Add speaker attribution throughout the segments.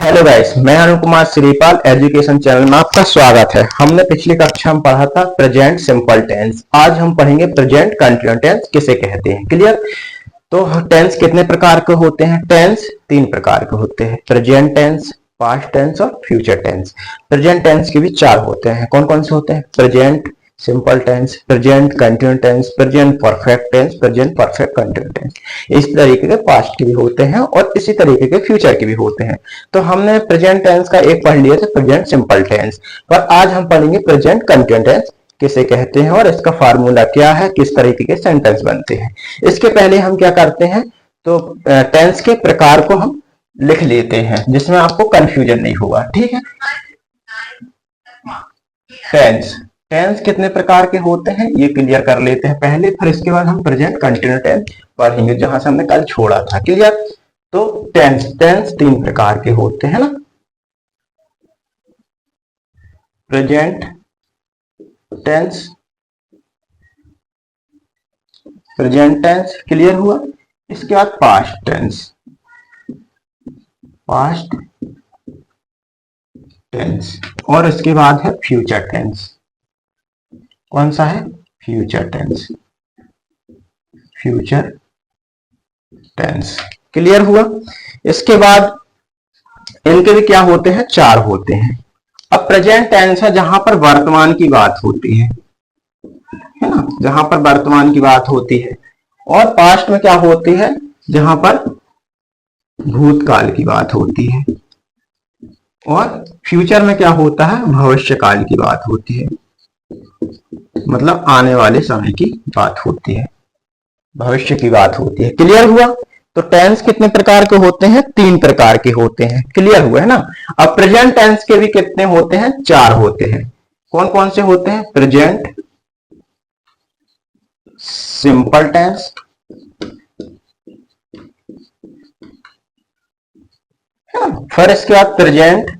Speaker 1: Hello guys, मैं Arun Kumar Shripal education channel में आपका स्वागत है। हमने पिछली कक्षा में पढ़ा था प्रेजेंट सिंपल टेंस। आज हम पढ़ेंगे प्रेजेंट कंटिन्यूअस टेंस किसे कहते हैं। क्लियर? तो टेंस कितने प्रकार के होते हैं? टेंस तीन प्रकार के होते हैं, प्रेजेंट टेंस, पास्ट टेंस और फ्यूचर टेंस। प्रेजेंट टेंस के भी चार होते हैं। कौन कौन से होते हैं? Present simple tense, present continuous tense, present perfect tense, present perfect continuous tense. इस तरीके के पास्ट के भी होते हैं और इसी तरीके के फ्यूचर के भी होते हैं। तो हमने प्रेजेंट टेंस का एक पढ़ लिया था, प्रेजेंट सिंपल टेंस, पर आज हम पढ़ेंगे प्रेजेंट कंटिन्यूअस टेंस किसे कहते हैं और इसका फार्मूला क्या है, किस तरीके के सेंटेंस बनते हैं। इसके पहले हम क्या करते हैं, तो टेंस के प्रकार को हम लिख लेते हैं जिसमें आपको कंफ्यूजन नहीं होगा। ठीक है? टेंस टेंस कितने प्रकार के होते हैं ये क्लियर कर लेते हैं पहले, फिर इसके बाद हम प्रेजेंट कंटिन्यूअस टेंस पढ़ेंगे जहां से हमने कल छोड़ा था। क्लियर? तो टेंस टेंस तीन प्रकार के होते हैं ना, present tense, present tense, clear हुआ। इसके बाद पास्ट टेंस, पास्ट टेंस, और इसके बाद है फ्यूचर टेंस। कौन सा है? Future tense, future tense, clear हुआ। इसके बाद इनके भी क्या होते हैं? चार होते हैं। अब प्रेजेंट टेंस है जहां पर वर्तमान की बात होती है ना, जहां पर वर्तमान की बात होती है। और पास्ट में क्या होती है? जहां पर भूतकाल की बात होती है। और फ्यूचर में क्या होता है? भविष्य काल की बात होती है, मतलब आने वाले समय की बात होती है, भविष्य की बात होती है। क्लियर हुआ? तो टेंस कितने प्रकार के होते हैं? तीन प्रकार के होते हैं। क्लियर हुआ है ना। अब प्रेजेंट टेंस के भी कितने होते हैं? चार होते हैं। कौन कौन से होते हैं? प्रेजेंट सिंपल टेंस, फिर इसके बाद present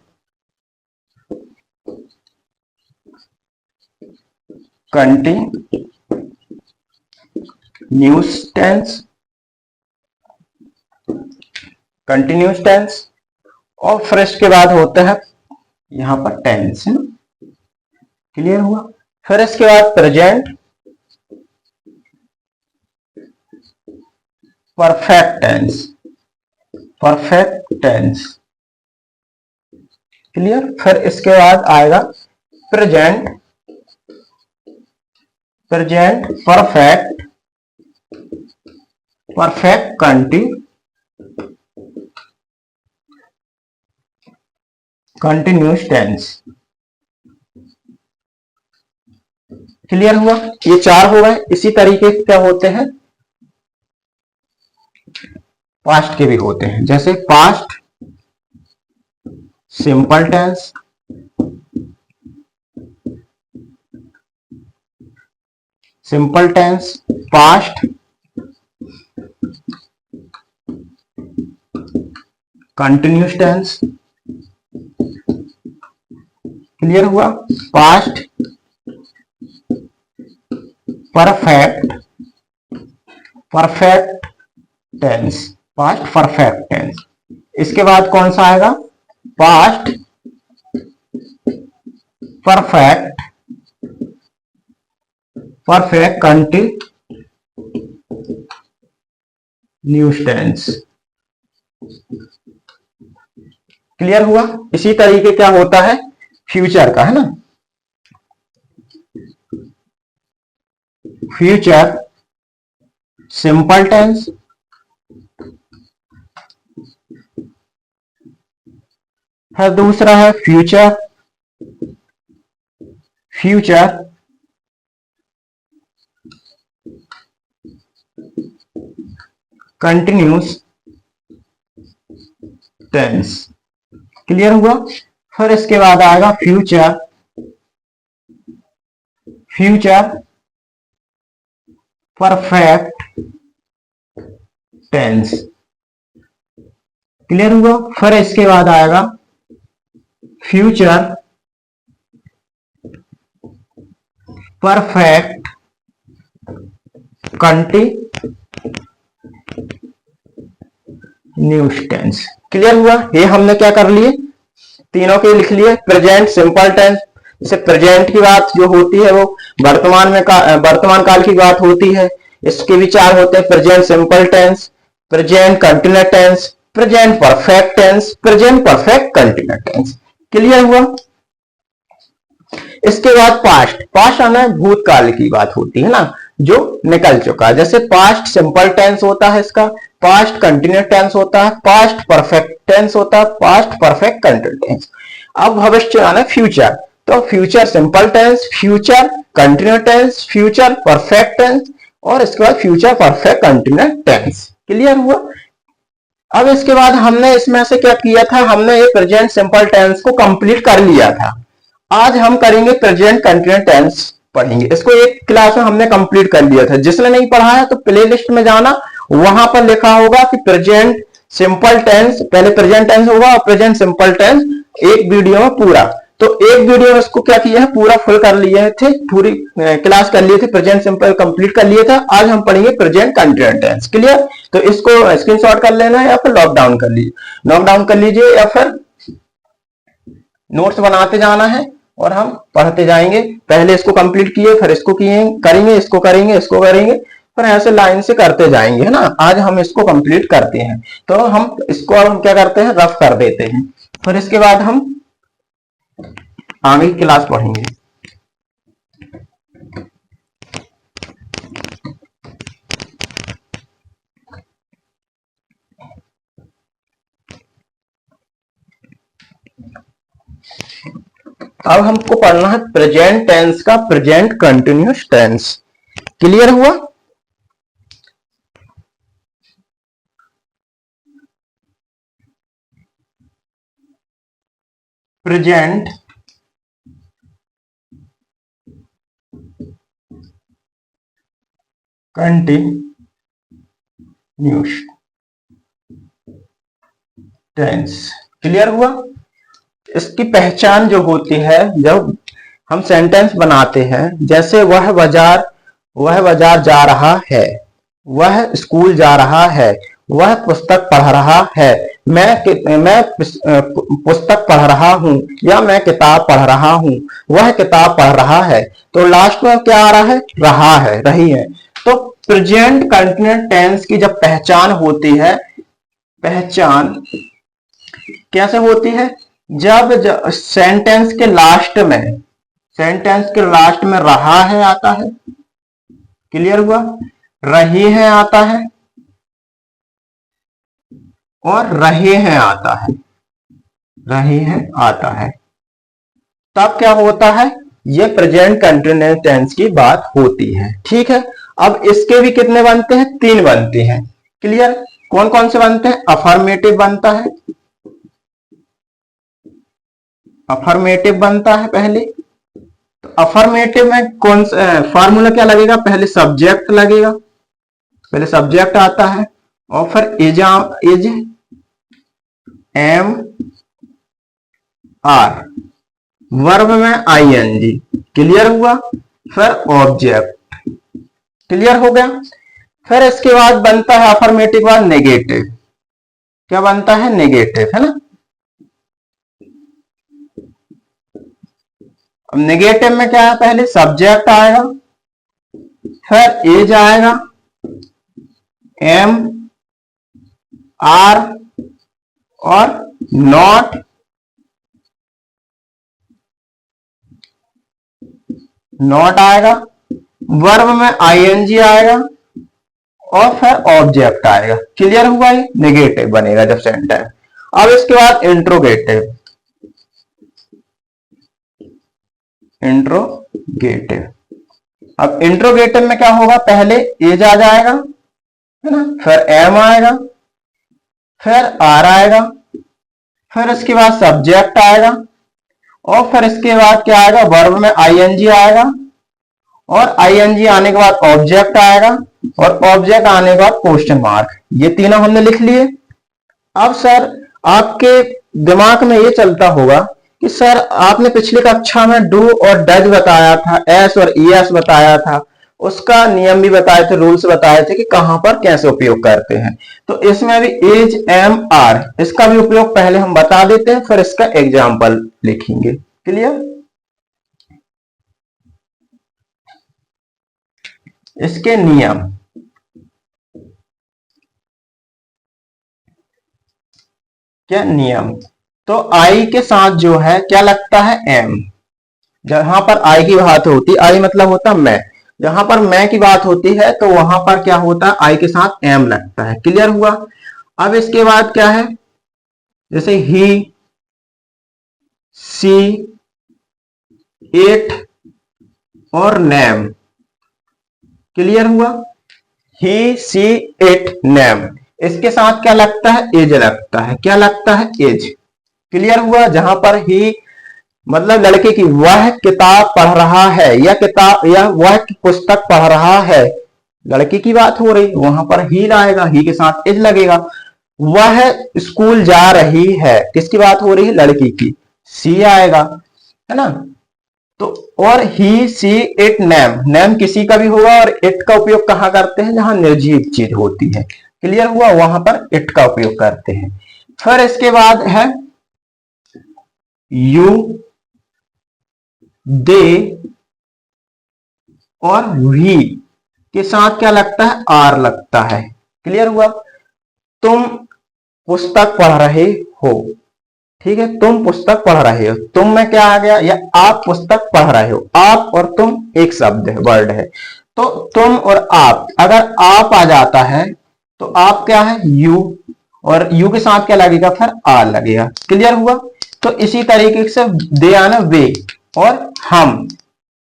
Speaker 1: continuous tense, continuous tense, और फिर इसके बाद होता है यहां पर टेंस है ना। क्लियर हुआ? फिर इसके बाद present perfect tense, perfect tense, clear. फिर इसके बाद आएगा present, present perfect, perfect continuous tense. Clear हुआ? ये चार हो गए। इसी तरीके से क्या होते हैं? पास्ट के भी होते हैं, जैसे past simple tense, simple tense, past continuous tense. Clear हुआ? Past perfect, perfect tense, past perfect tense. इसके बाद कौन सा आएगा? Past perfect, perfect continuous tense. Clear हुआ? इसी तरीके क्या होता है फ्यूचर का, है ना। फ्यूचर सिंपल टेंस, फिर दूसरा है future, future continuous tense. Clear हुआ? फिर इसके बाद आएगा future, future perfect tense. Clear हुआ? फिर इसके बाद आएगा future perfect continuous tense. Clear हुआ? ये हमने क्या कर लिए, तीनों के लिख लिए। प्रेजेंट सिंपल टेंस, जैसे प्रेजेंट की बात जो होती है वो वर्तमान में वर्तमान काल की बात होती है, इसके विचार होते हैं present simple tense, present continuous tense, present perfect tense, present perfect continuous tense. Clear हुआ? इसके बाद पास्ट, पास्ट आना भूतकाल की बात होती है ना, जो निकल चुका है। जैसे पास्ट सिंपल टेंस होता है इसका, पास्ट कंटिन्यूअस टेंस होता है, पास्ट परफेक्ट टेंस होता है, पास्ट परफेक्ट कंटिन्यूअस टेंस। अब भविष्य आना फ्यूचर, तो future simple tense, future continuous tense, future perfect tense और इसके बाद future perfect continuous tense. Clear हुआ? अब इसके बाद हमने इसमें से क्या किया था, हमने ये प्रेजेंट सिंपल टेंस को कंप्लीट कर लिया था। आज हम करेंगे प्रेजेंट कंटिन्यूअस टेंस पढ़ेंगे। इसको एक क्लास में हमने कंप्लीट कर लिया था। जिसने नहीं पढ़ा है तो प्लेलिस्ट में जाना, वहां पर लिखा होगा कि प्रेजेंट सिंपल टेंस, पहले प्रेजेंट टेंस होगा और प्रेजेंट सिंपल टेंस एक वीडियो में पूरा। तो एक वीडियो में इसको क्या किया है, पूरा फुल कर लिए थे, पूरी क्लास कर लिए थे, प्रेजेंट सिंपल कंप्लीट कर लिए था। आज हम पढ़ेंगे प्रेजेंट कंटिन्यूअस टेंस। क्लियर? तो इसको स्क्रीनशॉट कर लेना है या फिर लॉकडाउन कर लीजिए, लॉकडाउन कर लीजिए या फिर नोट्स बनाते जाना है और हम पढ़ते जाएंगे। पहले इसको कंप्लीट किए, फिर इसको किए करेंगे, इसको करेंगे, इसको करेंगे, फिर ऐसे लाइन से करते जाएंगे, है ना। आज हम इसको कंप्लीट करते हैं, तो हम इसको अब हम क्या करते हैं, रफ कर देते हैं, फिर इसके बाद हम आगे की क्लास पढ़ेंगे। अब हमको पढ़ना है प्रेजेंट टेंस का प्रेजेंट कंटिन्यूअस टेंस। क्लियर हुआ? Present continuous tense. क्लियर हुआ? इसकी पहचान जो होती है, जब हम सेंटेंस बनाते हैं, जैसे वह बाजार जा रहा है, वह स्कूल जा रहा है, वह पुस्तक पढ़ रहा है, मैं पुस्तक पढ़ रहा हूं या मैं किताब पढ़ रहा हूं, वह किताब पढ़ रहा है, तो लास्ट में क्या आ रहा है, रहा है, रही है। तो प्रेजेंट कंटिन्यूअस टेंस की जब पहचान होती है, पहचान कैसे होती है, जब सेंटेंस के लास्ट में रहा है आता है। क्लियर हुआ? रही है आता है और रहे हैं आता है, रहे हैं आता है, तब क्या होता है, ये प्रेजेंट कंटिन्यूअस टेंस की बात होती है। ठीक है? अब इसके भी कितने बनते हैं, 3 बनते हैं। क्लियर? कौन कौन से बनते हैं? अफर्मेटिव बनता है, अफर्मेटिव बनता है पहले। तो अफर्मेटिव में कौन सा फार्मूला क्या लगेगा, पहले सब्जेक्ट लगेगा, पहले सब्जेक्ट आता है और फिर इज एम आर, वर्ब में आईएनजी। क्लियर हुआ? फिर ऑब्जेक्ट। क्लियर हो गया? फिर इसके बाद बनता है अफर्मेटिव बाद नेगेटिव। क्या बनता है, नेगेटिव, है ना। अब नेगेटिव में क्या है, पहले सब्जेक्ट आएगा, फिर एज आएगा, एम आर और नॉट, आएगा, वर्ब में आईएनजी आएगा और फिर ऑब्जेक्ट आएगा। क्लियर हुआ? ये नेगेटिव बनेगा जब सेंटेंस। अब इसके बाद इंट्रोगेटिव, अब इंट्रोगेटिव में क्या होगा, पहले एज आ जाएगा, है ना, फिर एम आएगा, फिर आर आएगा, फिर इसके बाद सब्जेक्ट आएगा और फिर इसके बाद क्या आएगा, वर्ब में आईएनजी आएगा और आईएनजी आने के बाद ऑब्जेक्ट आएगा और ऑब्जेक्ट आने के बाद क्वेश्चन मार्क। ये तीनों हमने लिख लिए। अब सर आपके दिमाग में ये चलता होगा कि सर आपने पिछली कक्षा में डू और डज बताया था, एस और ईएस बताया था, उसका नियम भी बताए थे, रूल्स बताए थे कि कहां पर कैसे उपयोग करते हैं। तो इसमें भी एज एम आर, इसका भी उपयोग पहले हम बता देते हैं, फिर इसका एग्जाम्पल लिखेंगे। क्लियर? इसके नियम, क्या नियम, तो आई के साथ जो है क्या लगता है, एम। जहां पर आई की बात होती, आई मतलब होता मैं, जहां पर मैं की बात होती है तो वहां पर क्या होता है, आई के साथ एम लगता है। क्लियर हुआ? अब इसके बाद क्या है, जैसे ही, सी, इट और नेम। क्लियर हुआ? ही, सी, इट, नेम, इसके साथ क्या लगता है, एज लगता है। क्या लगता है, एज। क्लियर हुआ? जहां पर ही मतलब लड़के की, वह किताब पढ़ रहा है, या किताब या वह पुस्तक पढ़ रहा है, लड़के की बात हो रही, वहां पर ही आएगा, ही के साथ एज लगेगा। वह स्कूल जा रही है, किसकी बात हो रही है, लड़की की, सी आएगा, है ना। तो और ही, सी, इट, नेम, नेम किसी का भी होगा, और इट का उपयोग कहां करते हैं, जहां निर्जीव चीज होती है। क्लियर हुआ? वहां पर इट का उपयोग करते हैं। फिर इसके बाद है यू, दे और वी के साथ क्या लगता है, आर लगता है। क्लियर हुआ? तुम पुस्तक पढ़ रहे हो, ठीक है, तुम पुस्तक पढ़ रहे हो, तुम में क्या आ गया, या आप पुस्तक पढ़ रहे हो, आप और तुम एक शब्द है, वर्ड है। तो तुम और आप, अगर आप आ जाता है तो आप क्या है, यू, और यू के साथ क्या लगेगा, फिर आर लगेगा। क्लियर हुआ? तो इसी तरीके से दे आना, वे और हम,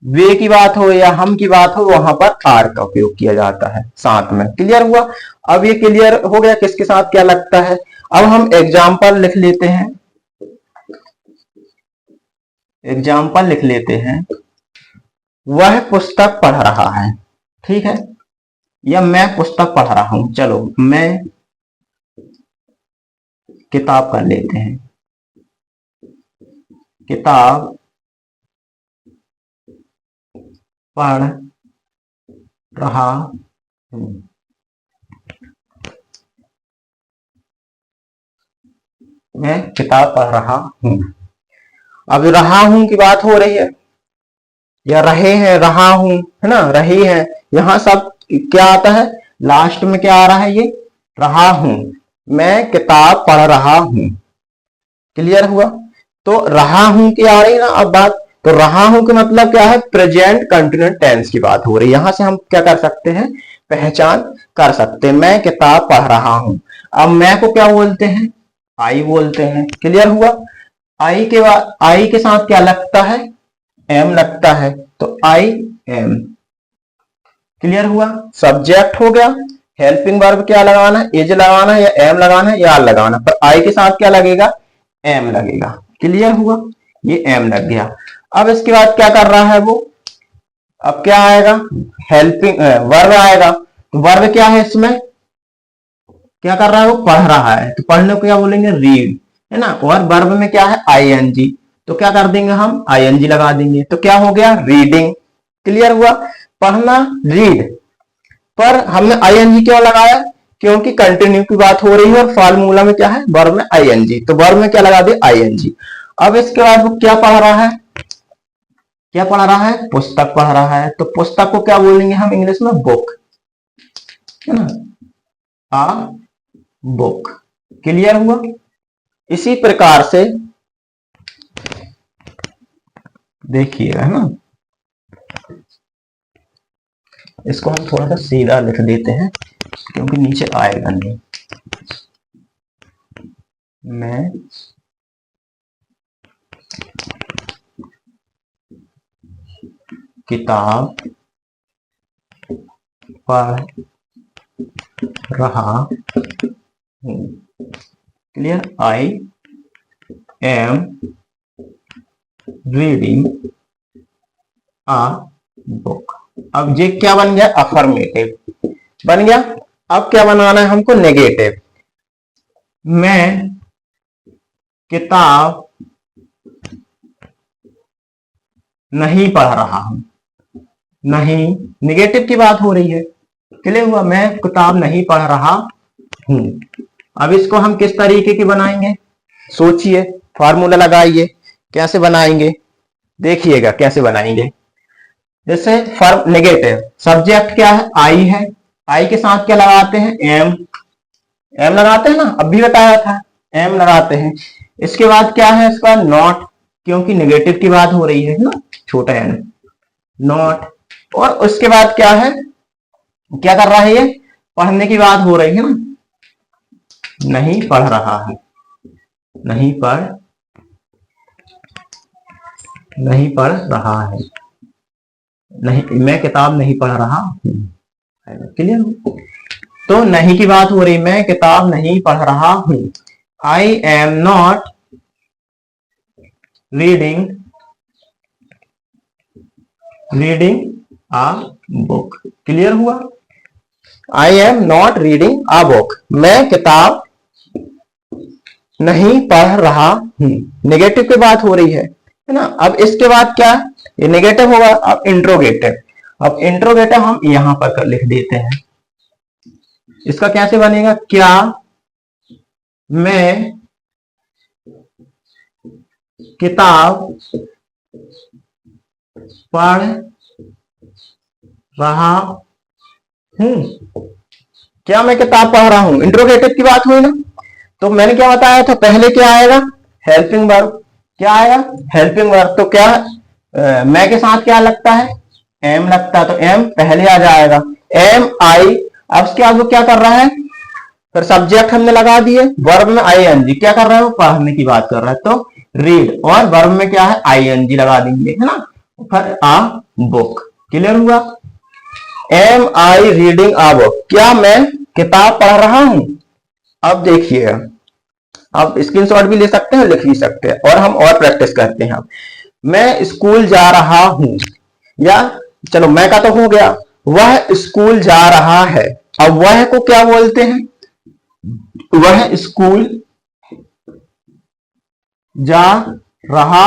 Speaker 1: वे की बात हो या हम की बात हो, वहां पर आर का उपयोग किया जाता है साथ में। क्लियर हुआ? अब ये क्लियर हो गया किसके साथ क्या लगता है। अब हम एग्जाम्पल लिख लेते हैं, एग्जाम्पल लिख लेते हैं। वह पुस्तक पढ़ रहा है, ठीक है, या मैं पुस्तक पढ़ रहा हूं, चलो मैं किताब कर लेते हैं, किताब पढ़ रहा हूं, मैं किताब पढ़ रहा हूं। अब रहा हूं की बात हो रही है, या रहे हैं, रहा हूं, है ना, रही है, यहां सब क्या आता है, लास्ट में क्या आ रहा है, ये रहा हूं, मैं किताब पढ़ रहा हूं। क्लियर हुआ? तो रहा हूं की आ रही ना अब बात, तो रहा हूं का मतलब क्या है, प्रेजेंट कंटिन्यूस टेंस की बात हो रही है। यहां से हम क्या कर सकते हैं, पहचान कर सकते हैं, मैं किताब पढ़ रहा हूं। अब मैं को क्या बोलते हैं, आई बोलते हैं। क्लियर हुआ? आई के बाद, आई के साथ क्या लगता है, एम लगता है, तो आई एम। क्लियर हुआ? सब्जेक्ट हो गया, हेल्पिंग वर्ब क्या लगाना है, इज लगाना है, या एम लगाना है, या आर लगाना, पर आई के साथ क्या लगेगा, एम लगेगा। क्लियर हुआ? ये एम लग गया। अब इसके बाद क्या कर रहा है वो, अब क्या आएगा, हेल्पिंग वर्ब आएगा। तो वर्ब क्या है इसमें, क्या कर रहा है, वो पढ़ रहा है, तो पढ़ने को क्या बोलेंगे, रीड, है ना। और वर्ब में क्या है, आईएनजी, तो क्या कर देंगे हम, आईएनजी लगा देंगे, तो क्या हो गया, रीडिंग। क्लियर हुआ? पढ़ना, रीड, पर हमने आईएनजी क्यों लगाया, क्योंकि कंटिन्यू की बात हो रही है, और फार्मूला में क्या है, वर्ब में आईएनजी, तो वर्ब में क्या लगा दिया, आईएनजी। अब इसके बाद वो क्या पढ़ रहा है, क्या पढ़ रहा है, पुस्तक पढ़ रहा है, तो पुस्तक को क्या बोलेंगे हम इंग्लिश में, बुक, है ना, आ बुक। क्लियर हुआ? इसी प्रकार से देखिएगा, है ना, इसको हम थोड़ा सा सीधा लिख देते हैं क्योंकि नीचे आएगा नहीं। मैं किताब पढ़ रहा हूं। Clear? I am reading a book. अब ये क्या बन गया, अफर्मेटिव बन गया। अब क्या बनाना है हमको, नेगेटिव। मैं किताब नहीं पढ़ रहा हूं, नहीं, निगेटिव की बात हो रही है। क्लियर हुआ? मैं किताब नहीं पढ़ रहा हूं। अब इसको हम किस तरीके की बनाएंगे, सोचिए, फार्मूला लगाइए, कैसे बनाएंगे, देखिएगा कैसे बनाएंगे। जैसे फॉर्म नेगेटिव, सब्जेक्ट क्या है, आई है, आई के साथ क्या लगाते हैं, एम, एम लगाते हैं ना, अभी बताया था, एम लगाते हैं। इसके बाद क्या है इसका, नॉट, क्योंकि नेगेटिव की बात हो रही है ना, छोटा एन, नॉट। और उसके बाद क्या है, क्या कर रहा है ये, पढ़ने की बात हो रही है ना, नहीं पढ़ रहा है, नहीं पढ़ रहा है, नहीं, मैं किताब नहीं पढ़ रहा हूं। क्लियर? तो नहीं की बात हो रही, मैं किताब नहीं पढ़ रहा हूं। I am not reading a book. Clear हुआ? I am not reading a book, मैं किताब नहीं पढ़ रहा हूं। नेगेटिव की बात हो रही है ना। अब इसके बाद क्या, ये नेगेटिव होगा। अब इंट्रोगेटिव, अब इंट्रोगेटिव हम यहां पर लिख देते हैं। इसका कैसे बनेगा, क्या मैं किताब पढ़ रहा हूं, क्या मैं किताब पढ़ रहा हूं, इंट्रोगेटिव की बात हुई ना। तो मैंने क्या बताया था, पहले क्या आएगा, हेल्पिंग वर्ब। क्या आएगा, हेल्पिंग वर्ब। तो क्या मैं के साथ क्या लगता है, एम लगता है, तो एम पहले आ जाएगा, एम आई। अब उसके बाद वो क्या कर रहा है, फिर सब्जेक्ट हमने लगा दिए, वर्ब में आई एन जी, क्या कर रहा है वो, पढ़ने की बात कर रहा है, तो रीड, और वर्ब में क्या है, आई एन जी लगा देंगे, है ना, फिर आ बुक। क्लियर हुआ? Am I reading a book, क्या मैं किताब पढ़ रहा हूं। अब देखिए, आप स्क्रीनशॉट भी ले सकते हैं, लिख भी सकते हैं, और हम और प्रैक्टिस करते हैं। मैं स्कूल जा रहा हूं, या चलो मैं का तो हो गया, वह स्कूल जा रहा है। अब वह को क्या बोलते हैं, वह स्कूल जा रहा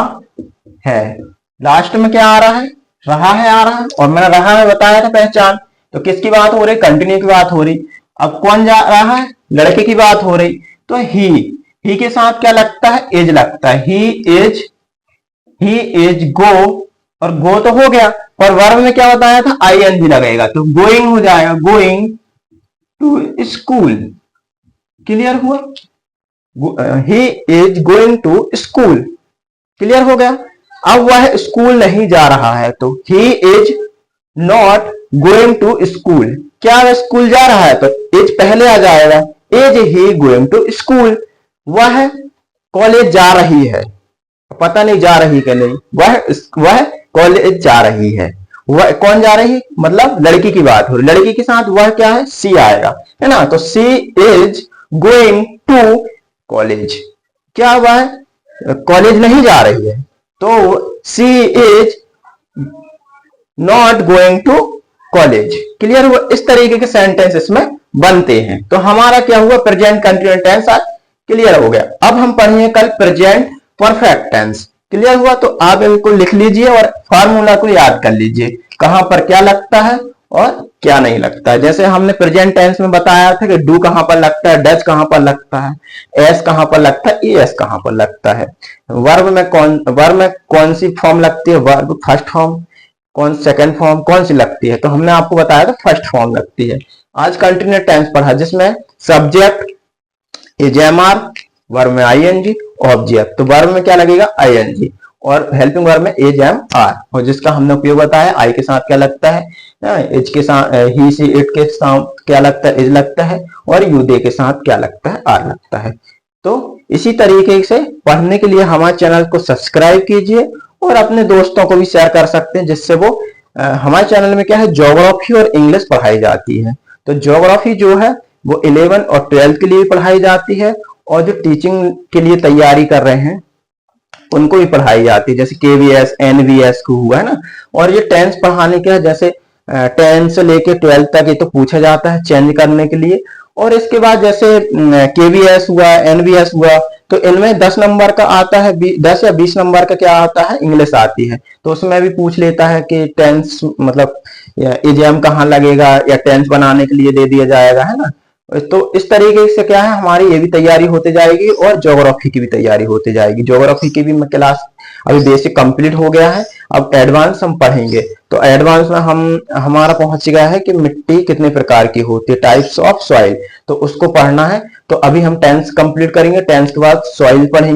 Speaker 1: है, लास्ट में क्या आ रहा है, रहा है आ रहा है, और मैंने रहा है बताया था पहचान। तो किसकी बात हो रही, कंटिन्यू की बात हो रही। अब कौन जा रहा है, लड़के की बात हो रही, तो ही के साथ क्या लगता है, एज लगता है, ही इज गो, और गो तो हो गया, और वर्ब में क्या बताया था, आई एन जी लगेगा, तो गोइंग हो जाएगा, गोइंग टू स्कूल। क्लियर हुआ? He is going to school. Clear हो गया? अब वह स्कूल नहीं जा रहा है, तो he is not going to school. क्या वह स्कूल जा रहा है, तो इज पहले आ जाएगा, is he going to school. वह कॉलेज जा रही है, पता नहीं जा रही कि नहीं, वह कॉलेज जा रही है। वह कौन जा रही, मतलब लड़की की बात हो रही, लड़की के साथ वह क्या है, सी आएगा, है ना, तो she is going to college. क्या वह कॉलेज नहीं जा रही है, तो she is not going to college. Clear हुआ? इस तरीके के सेंटेंस इसमें बनते हैं। तो हमारा क्या हुआ, प्रेजेंट कंटिन्यूअस टेंस आज क्लियर हो गया। अब हम पढ़ेंगे कल प्रेजेंट परफेक्ट टेंस। क्लियर हुआ? तो आप इनको लिख लीजिए और फार्मूला को याद कर लीजिए, कहां पर क्या लगता है और क्या नहीं लगता है। जैसे हमने प्रेजेंट टेंस में बताया था कि डू कहां पर लगता है, डज कहां पर लगता है, एस कहां पर लगता है, एस कहां पर लगता है, वर्ब में कौन सी फॉर्म लगती है, वर्ब फर्स्ट फॉर्म, कौन सेकंड फॉर्म कौन सी लगती है, तो हमने आपको बताया था फर्स्ट फॉर्म लगती है। आज कंटिन्यूअस टेंस पढ़ा जिसमें subject is am are, verb में आई एन जी, ऑब्जेक्ट तो वर्ब में क्या लगेगा, आई एन जी, और हेल्पिंग वर्ब में एज एम आर, और जिसका हमने उपयोग बताया, आई के साथ क्या लगता है, एज के साथ ही सी इट के साथ क्या लगता है, एज लगता है, और यू दे के साथ क्या लगता है, आर लगता है। तो इसी तरीके से पढ़ने के लिए हमारे चैनल को सब्सक्राइब कीजिए और अपने दोस्तों को भी शेयर कर सकते हैं, जिससे वो हमारे चैनल में क्या है, ज्योग्राफी और इंग्लिश पढ़ाई जाती है। तो ज्योग्राफी जो है वो 11 और 12 के लिए पढ़ाई जाती है, और जो टीचिंग के लिए तैयारी कर रहे हैं उनको भी पढ़ाई जाती है, जैसे केवीएस एनवीएस को हुआ है ना। और ये टेंस पढ़ाने के, जैसे 10 से लेके 12 तक ये तो पूछा जाता है चेंज करने के लिए, और इसके बाद जैसे केवीएस हुआ, एनवीएस हुआ, तो इनमें 10 नंबर का आता है, 10 या 20 नंबर का क्या आता है, इंग्लिश आती है। तो उसमें भी पूछ लेता है कि टेंस मतलब इडियम कहाँ लगेगा, या टेंस बनाने के लिए दे दिया जाएगा, है ना। तो इस तरीके से क्या है, हमारी ये भी तैयारी होते जाएगी और ज्योग्राफी की भी तैयारी होते जाएगी। ज्योग्राफी की भी क्लास अभी बेसिक कंप्लीट हो गया है, अब एडवांस हम पढ़ेंगे। तो एडवांस में हमारा पहुंच गया है कि मिट्टी कितने प्रकार की होती है, टाइप्स ऑफ सॉइल, तो उसको पढ़ना है। तो अभी हम टेंस कंप्लीट करेंगे, टेंस के बाद सॉइल पढ़ेंगे।